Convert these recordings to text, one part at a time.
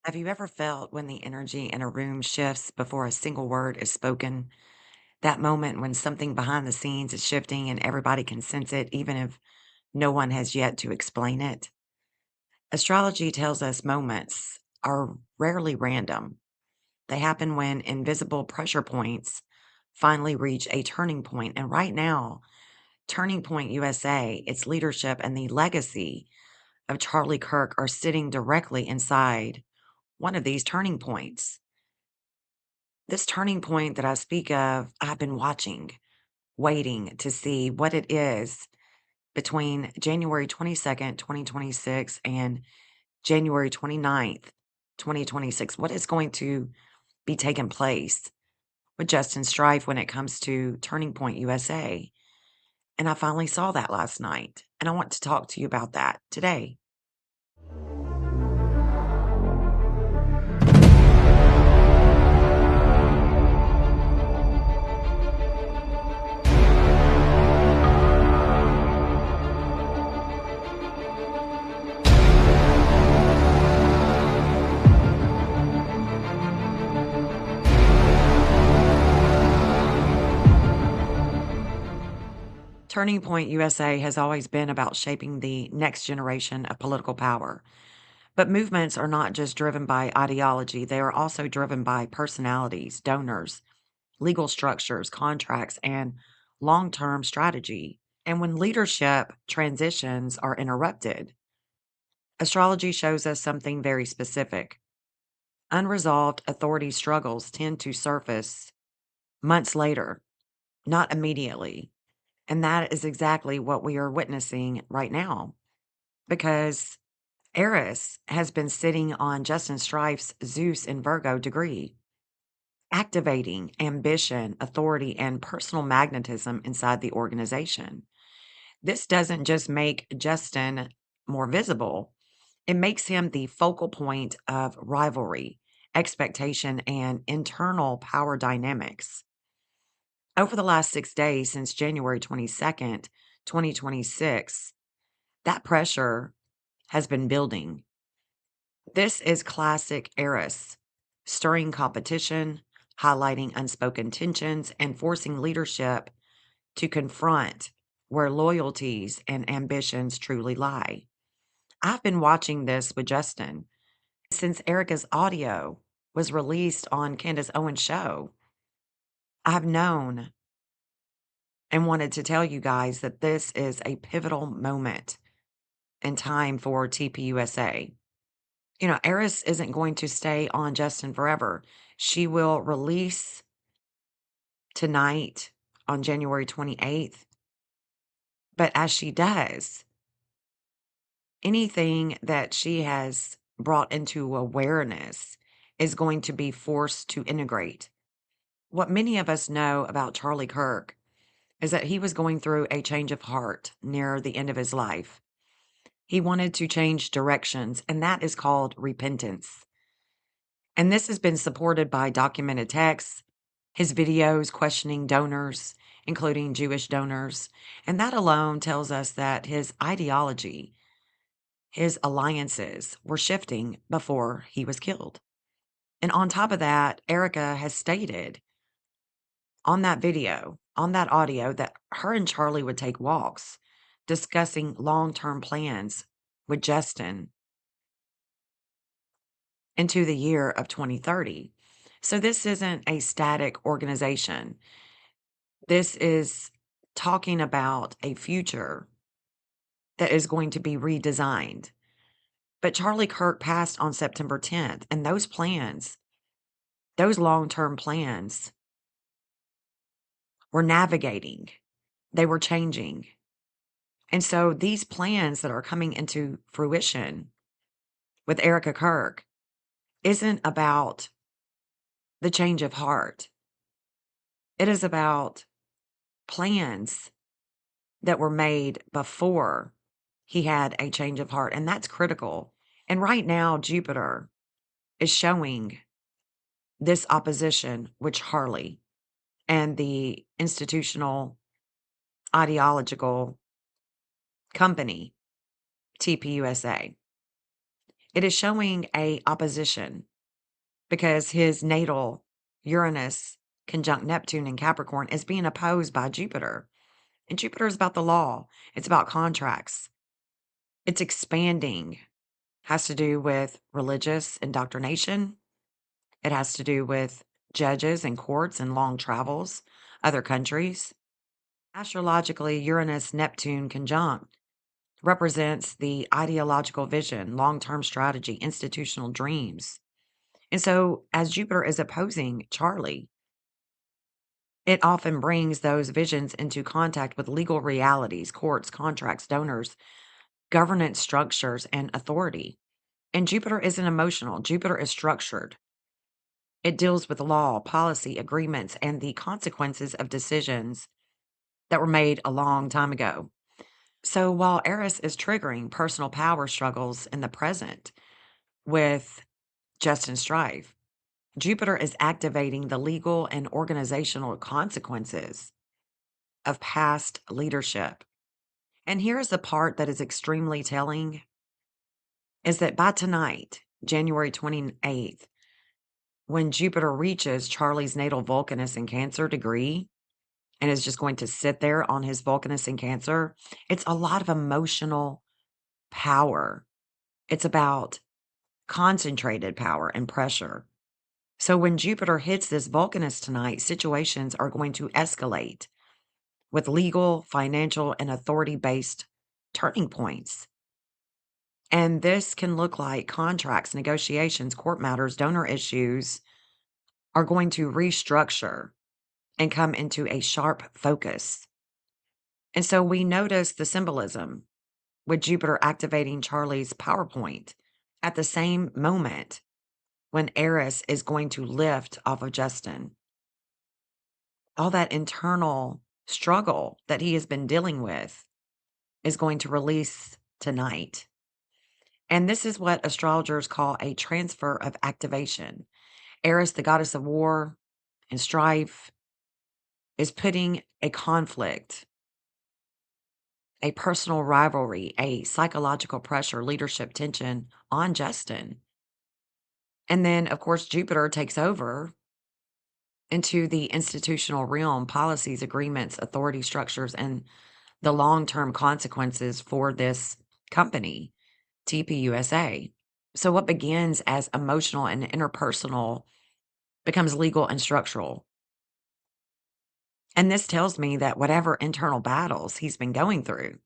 Have you ever felt when the energy in a room shifts before a single word is spoken? That moment when something behind the scenes is shifting and everybody can sense it, even if no one has yet to explain it? Astrology tells us moments are rarely random. They happen when invisible pressure points finally reach a turning point. And right now, Turning Point USA, its leadership, and the legacy of Charlie Kirk are sitting directly inside one of these turning points. This turning point that I speak of, I've been watching, waiting to see what it is between January 22nd, 2026 and January 29th, 2026. What is going to be taking place with Justin Strife when it comes to Turning Point USA? And I finally saw that last night. And I want to talk to you about that today. Turning Point USA has always been about shaping the next generation of political power. But movements are not just driven by ideology, they are also driven by personalities, donors, legal structures, contracts, and long term strategy. And when leadership transitions are interrupted, astrology shows us something very specific. Unresolved authority struggles tend to surface months later, not immediately. And that is exactly what we are witnessing right now because Eris has been sitting on Justin Strife's Zeus in Virgo degree, activating ambition, authority, and personal magnetism inside the organization. This doesn't just make Justin more visible, it makes him the focal point of rivalry, expectation, and internal power dynamics. Over the last 6 days since January 22nd, 2026, that pressure has been building. This is classic Eris, stirring competition, highlighting unspoken tensions, and forcing leadership to confront where loyalties and ambitions truly lie. I've been watching this with Justin since Erica's audio was released on Candace Owens' show. I've known and wanted to tell you guys that this is a pivotal moment in time for TPUSA. Eris isn't going to stay on Justin forever. She will release tonight on January 28th. But as she does, anything that she has brought into awareness is going to be forced to integrate. What many of us know about Charlie Kirk is that he was going through a change of heart near the end of his life. He wanted to change directions, and that is called repentance. And this has been supported by documented texts, his videos questioning donors, including Jewish donors. And that alone tells us that his ideology, his alliances were shifting before he was killed. And on top of that, Erica has stated on that video, on that audio, that her and Charlie would take walks discussing long term plans with Justin into the year of 2030. So this isn't a static organization. This is talking about a future that is going to be redesigned. But Charlie Kirk passed on September 10th, and those plans, those long term plans, were navigating, they were changing. And so these plans that are coming into fruition with Erica Kirk isn't about the change of heart. It is about plans that were made before he had a change of heart. And that's critical. And right now, Jupiter is showing this opposition with Charlie and the institutional ideological company, TPUSA. It is showing a opposition because his natal Uranus conjunct Neptune in Capricorn is being opposed by Jupiter. And Jupiter is about the law, it's about contracts, it's expanding, has to do with religious indoctrination, it has to do with judges and courts and long travels, other countries. Astrologically, Uranus Neptune conjunct represents the ideological vision, long term strategy, institutional dreams. And so, as Jupiter is opposing Charlie, it often brings those visions into contact with legal realities, courts, contracts, donors, governance structures, and authority. And Jupiter isn't emotional, Jupiter is structured. It deals with law, policy, agreements, and the consequences of decisions that were made a long time ago. So while Eris is triggering personal power struggles in the present with just and strife, Jupiter is activating the legal and organizational consequences of past leadership. And here's the part that is extremely telling is that by tonight, January 28th, when Jupiter reaches Charlie's natal Vulcanus in Cancer degree and is just going to sit there on his Vulcanus in Cancer, it's a lot of emotional power. It's about concentrated power and pressure. So when Jupiter hits this Vulcanus tonight, situations are going to escalate with legal, financial, and authority based turning points. And this can look like contracts, negotiations, court matters, donor issues are going to restructure and come into a sharp focus. And so we notice the symbolism with Jupiter activating Charlie's PowerPoint at the same moment when Eris is going to lift off of Justin. All that internal struggle that he has been dealing with is going to release tonight. And this is what astrologers call a transfer of activation. Eris, the goddess of war and strife, is putting a conflict, a personal rivalry, a psychological pressure, leadership tension on Justin. And then, of course, Jupiter takes over into the institutional realm, policies, agreements, authority structures, and the long term consequences for this company, TPUSA. So, what begins as emotional and interpersonal becomes legal and structural. And this tells me that whatever internal battles he's been going through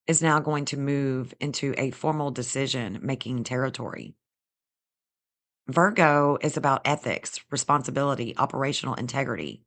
is now going to move into a formal decision making territory. Virgo is about ethics, responsibility, operational integrity.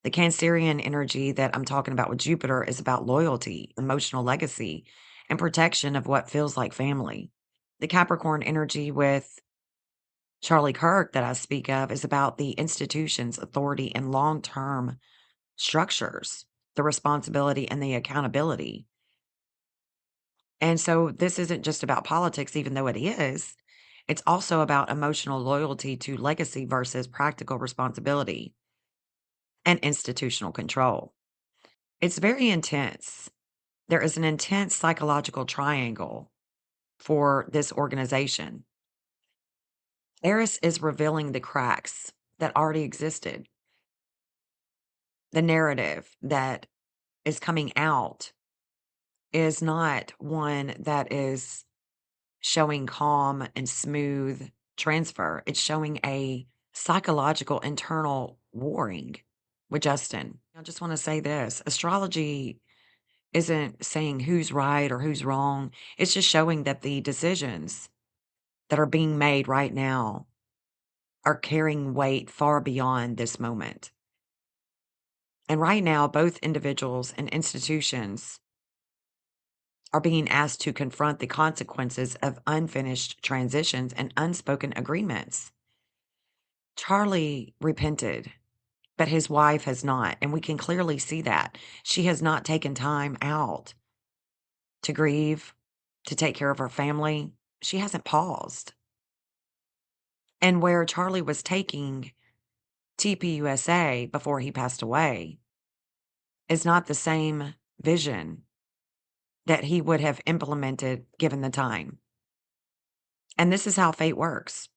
The Cancerian energy that I'm talking about with Jupiter is about loyalty, emotional legacy, and protection of what feels like family. The Capricorn energy with Charlie Kirk that I speak of is about the institutions, authority, and long term structures, the responsibility and the accountability. And so this isn't just about politics, even though it is. It's also about emotional loyalty to legacy versus practical responsibility and institutional control. It's very intense. There is an intense psychological triangle for this organization. Eris is revealing the cracks that already existed, the narrative that is coming out is not one that is showing calm and smooth transfer. It's showing a psychological internal warring with Justin. I just want to say this astrology isn't saying who's right or who's wrong. It's just showing that the decisions that are being made right now are carrying weight far beyond this moment. And right now, both individuals and institutions are being asked to confront the consequences of unfinished transitions and unspoken agreements. Charlie repented, but his wife has not. And we can clearly see that. She has not taken time out to grieve, to take care of her family. She hasn't paused. And where Charlie was taking TPUSA before he passed away is not the same vision that he would have implemented given the time. And this is how fate works,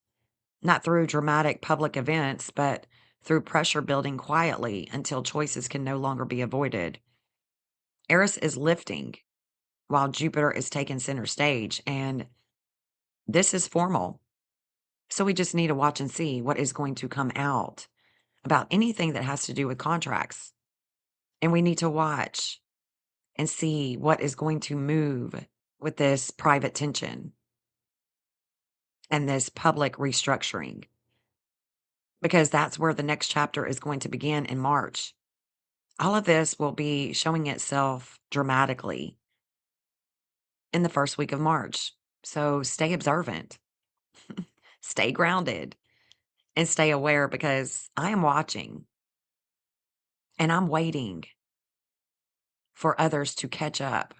not through dramatic public events, but through pressure building quietly until choices can no longer be avoided. Eris is lifting while Jupiter is taking center stage, and this is formal. So we just need to watch and see what is going to come out about anything that has to do with contracts. And we need to watch and see what is going to move with this private tension and this public restructuring, because that's where the next chapter is going to begin in March. All of this will be showing itself dramatically in the first week of March. So stay observant, stay grounded, and stay aware because I am watching and I'm waiting for others to catch up.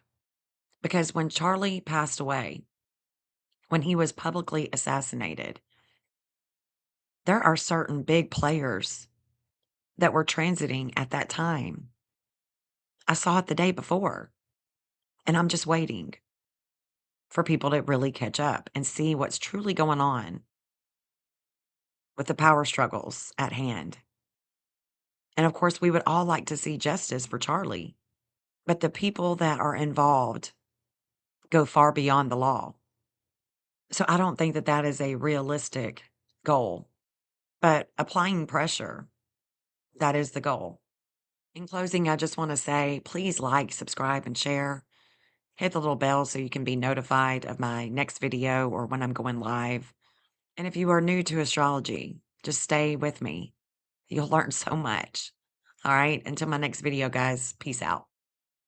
Because when Charlie passed away, when he was publicly assassinated, there are certain big players that were transiting at that time. I saw it the day before, and I'm just waiting for people to really catch up and see what's truly going on with the power struggles at hand. And of course, we would all like to see justice for Charlie, but the people that are involved go far beyond the law. So I don't think that that is a realistic goal, but applying pressure, that is the goal. In closing, I just want to say please like, subscribe, and share. Hit the little bell so you can be notified of my next video or when I'm going live. And if you are new to astrology, just stay with me. You'll learn so much. All right. Until my next video, guys, peace out.